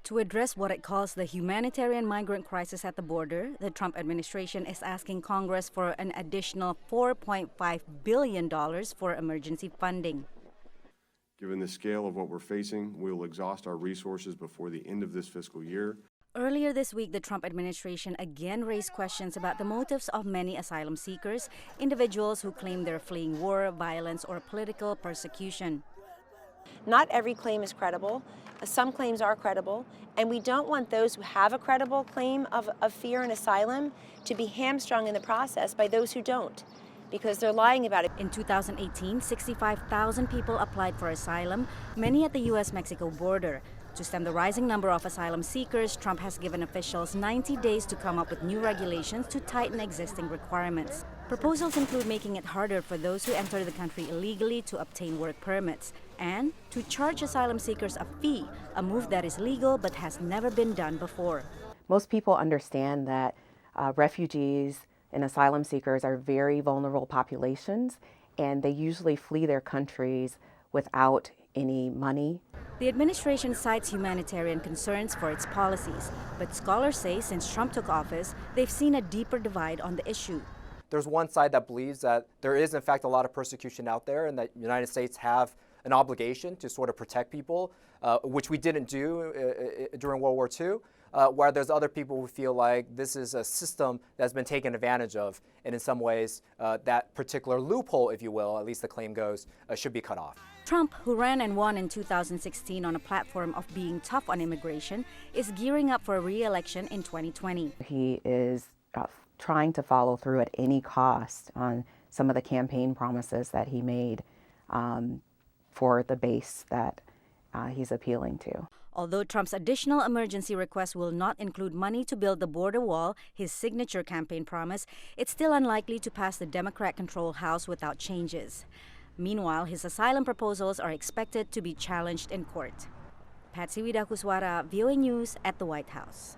To address what it calls the humanitarian migrant crisis at the border, the Trump administration is asking Congress for an additional $4.5 billion for emergency funding. Given the scale of what we're facing, we will exhaust our resources before the end of this fiscal year. Earlier this week, the Trump administration again raised questions about the motives of many asylum seekers, individuals who claim they're fleeing war, violence, or political persecution. Not every claim is credible. Some claims are credible, and we don't want those who have a credible claim of fear and asylum to be hamstrung in the process by those who don't, because they're lying about it. In 2018, 65,000 people applied for asylum, many at the U.S. Mexico border. To stem the rising number of asylum seekers, Trump has given officials 90 days to come up with new regulations to tighten existing requirements. Proposals include making it harder for those who enter the country illegally to obtain work permits, and to charge asylum seekers a fee, a move that is legal but has never been done before. Most people understand that refugees and asylum seekers are very vulnerable populations, and they usually flee their countries without any money. The administration cites humanitarian concerns for its policies, but scholars say since Trump took office, they've seen a deeper divide on the issue. There's one side that believes that there is in fact a lot of persecution out there and that the United States have an obligation to sort of protect people, which we didn't do during World War II, where there's other people who feel like this is a system that's been taken advantage of, and in some ways that particular loophole, if you will, at least the claim goes, should be cut off. Trump, who ran and won in 2016 on a platform of being tough on immigration, is gearing up for a re-election in 2020. He is trying to follow through at any cost on some of the campaign promises that he made for the base that he's appealing to. Although Trump's additional emergency request will not include money to build the border wall, his signature campaign promise, it's still unlikely to pass the Democrat-controlled House without changes. Meanwhile, his asylum proposals are expected to be challenged in court. Patsy Widakuswara, VOA News at the White House.